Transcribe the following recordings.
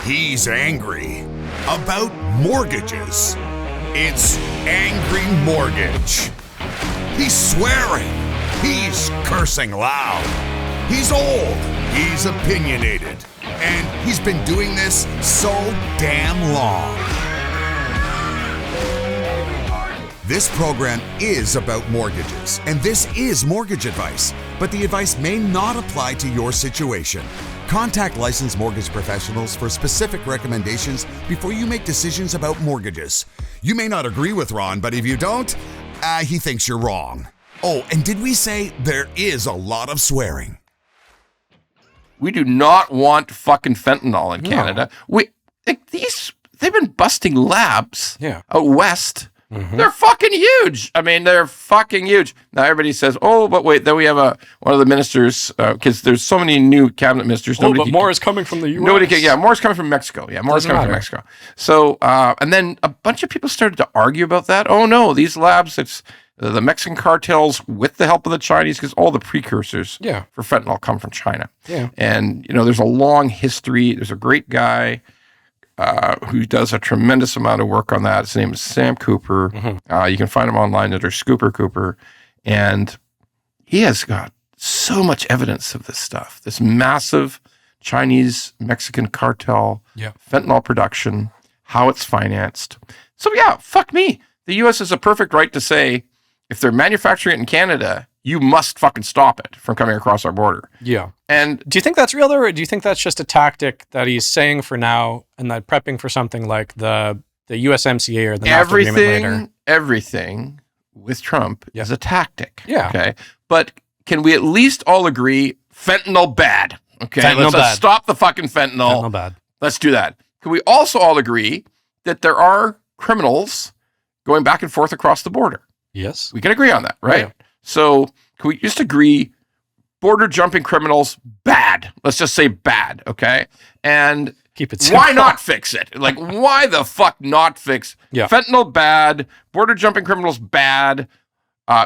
He's angry about mortgages. It's Angry Mortgage. He's swearing. He's cursing loud. He's old. He's opinionated. And he's been doing this so damn long. This program is about mortgages, and this is mortgage advice, but the advice may not apply to your situation. Contact licensed mortgage professionals for specific recommendations before you make decisions about mortgages. You may not agree with Ron, but if you don't, he thinks you're wrong. Oh, and did we say there is a lot of swearing? We do not want fucking fentanyl in Canada. They've been busting labs out west. Mm-hmm. They're fucking huge. I mean, they're fucking huge. Now everybody says, "Oh, but wait." Then we have one of the ministers because there's so many new cabinet ministers. But more is coming from the U.S. More is coming from Mexico. Yeah, more is coming from Mexico. So, and then a bunch of people started to argue about that. Oh no, these labs, it's the Mexican cartels with the help of the Chinese, because all the precursors for fentanyl come from China. Yeah, and there's a long history. There's a great guy who does a tremendous amount of work on that. His name is Sam Cooper. Mm-hmm. You can find him online under Scooper Cooper. And he has got so much evidence of this stuff, this massive Chinese-Mexican cartel, fentanyl production, how it's financed. So fuck me. The U.S. has a perfect right to say, if they're manufacturing it in Canada, you must fucking stop it from coming across our border. Yeah. And do you think that's real, though, or do you think that's just a tactic that he's saying for now and that prepping for something like the USMCA or the NAFTA agreement later? Everything with Trump is a tactic. Yeah. Okay. But can we at least all agree fentanyl bad? Okay. Let's stop the fucking fentanyl. Fentanyl bad. Let's do that. Can we also all agree that there are criminals going back and forth across the border? Yes. We can agree on that, right? Yeah. So can we just agree border jumping criminals, bad. Let's just say bad, okay? And keep it simple. Why not fix it? Like, why the fuck not fix fentanyl bad, border jumping criminals bad,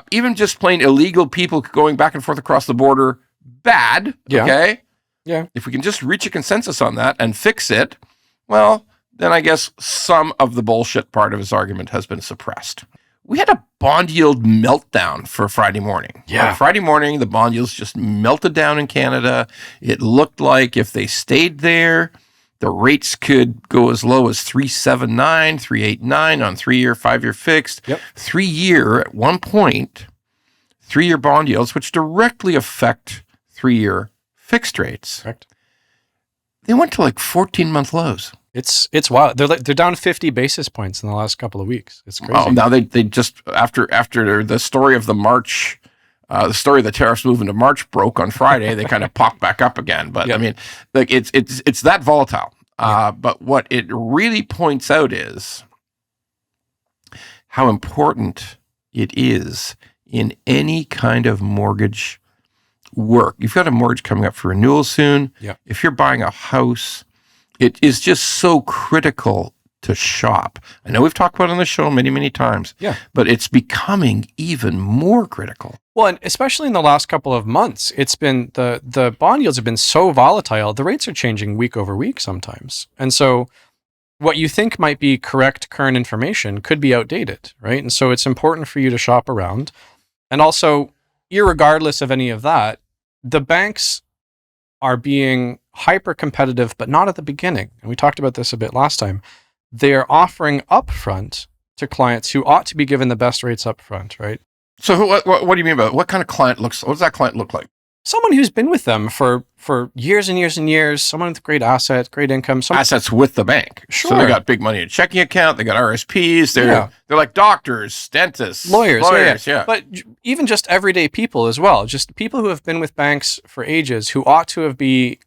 even just plain illegal people going back and forth across the border bad, okay? Yeah. If we can just reach a consensus on that and fix it, well, then I guess some of the bullshit part of his argument has been suppressed. We had a bond yield meltdown for Friday morning. Yeah. On Friday morning, the bond yields just melted down in Canada. It looked like if they stayed there, the rates could go as low as 3.79, 3.89 on 3-year, 5-year fixed. Yep. 3-year, at one point, 3-year bond yields, which directly affect 3-year fixed rates. Correct. They went to like 14-month lows. It's wild. They're down 50 basis points in the last couple of weeks. It's crazy. Oh, now they just after the story of the March, the story of the tariffs moving to March broke on Friday. They kind of popped back up again. But I mean, like it's that volatile. But what it really points out is how important it is in any kind of mortgage work. You've got a mortgage coming up for renewal soon. Yeah. If you're buying a house, it is just so critical to shop. I know we've talked about it on the show many, many times, but it's becoming even more critical. Well, and especially in the last couple of months, it's been the bond yields have been so volatile. The rates are changing week over week sometimes. And so what you think might be correct current information could be outdated, right? And so it's important for you to shop around. And also, irregardless of any of that, the banks are being hyper competitive, but not at the beginning. And we talked about this a bit last time. They're offering upfront to clients who ought to be given the best rates upfront, right? So what do you mean by that? What kind of client what does that client look like? Someone who's been with them for years and years and years, someone with great assets, great income. Assets with the bank. Sure. So they got big money in a checking account, they got RSPs, they're like doctors, dentists, lawyers. Yeah. But even just everyday people as well, just people who have been with banks for ages who ought to be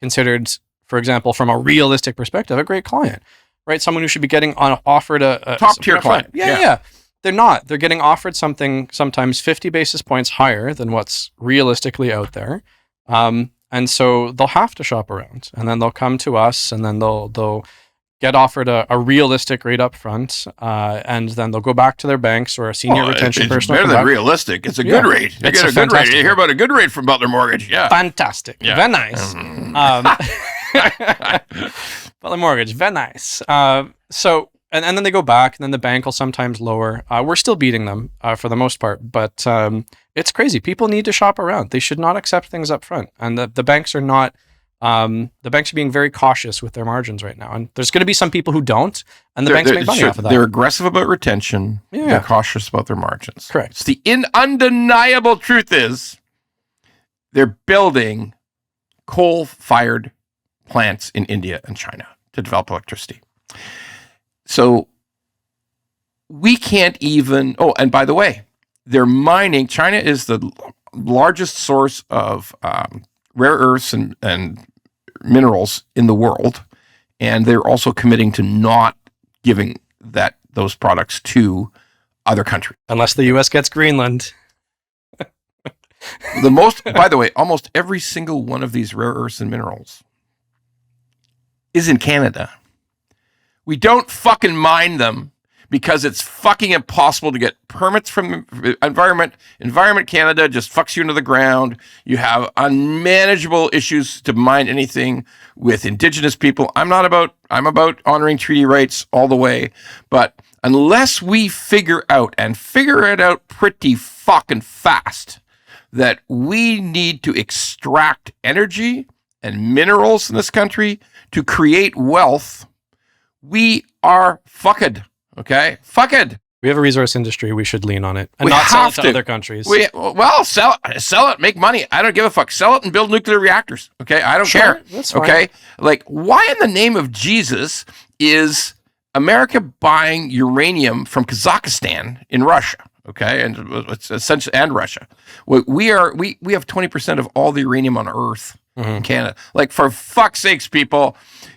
considered, for example, from a realistic perspective, a great client, right? Someone who should be getting offered a top tier client. Yeah. They're not. They're getting offered something sometimes 50 basis points higher than what's realistically out there. And so they'll have to shop around, and then they'll come to us, and then they'll get offered a realistic rate up front, and then they'll go back to their banks or a senior retention person. It's better than realistic. It's a good rate. You get a good rate. You hear about a good rate from Butler Mortgage. Yeah. Fantastic. Yeah. Very nice. Well, the mortgage, very nice. And then they go back, and then the bank will sometimes lower. We're still beating them for the most part, but it's crazy. People need to shop around. They should not accept things up front, and the banks are not. The banks are being very cautious with their margins right now, and there's going to be some people who don't, and the banks make money off of that. They're aggressive about retention. Yeah. They're cautious about their margins. Correct. It's the undeniable truth is they're building coal-fired plants in India and China to develop electricity. So we can't even. Oh, and by the way, they're mining. China is the largest source of rare earths and minerals in the world, and they're also committing to not giving those products to other countries unless the U.S. gets Greenland. By the way, almost every single one of these rare earths and minerals is in Canada. We don't fucking mine them because it's fucking impossible to get permits from Environment. Environment Canada just fucks you into the ground. You have unmanageable issues to mine anything with Indigenous people. I'm about honoring treaty rights all the way. But unless we figure it out pretty fucking fast, that we need to extract energy and minerals in this country to create wealth, we are fucked. Okay? Fucked. We have a resource industry. We should lean on it and not sell it to other countries. Sell it, make money. I don't give a fuck. Sell it and build nuclear reactors. Okay? I don't care. That's fine. Okay? Like, why in the name of Jesus is America buying uranium from Kazakhstan in Russia? Okay? And it's essentially, and Russia. We have 20% of all the uranium on Earth in Canada. Like, for fuck's sakes, people,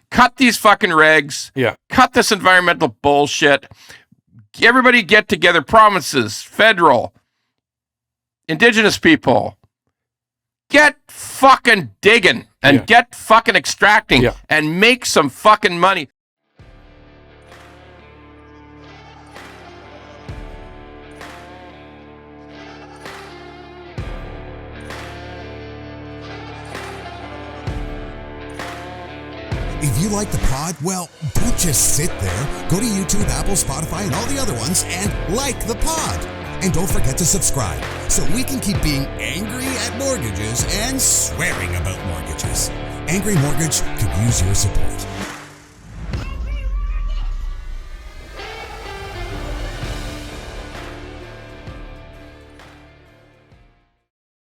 cut these fucking regs. Yeah. Cut this environmental bullshit. Everybody get together, provinces, federal, Indigenous people. Get fucking digging and get fucking extracting and make some fucking money. If you like the pod, well, don't just sit there. Go to YouTube, Apple, Spotify, and all the other ones and like the pod. And don't forget to subscribe so we can keep being angry at mortgages and swearing about mortgages. Angry Mortgage could use your support.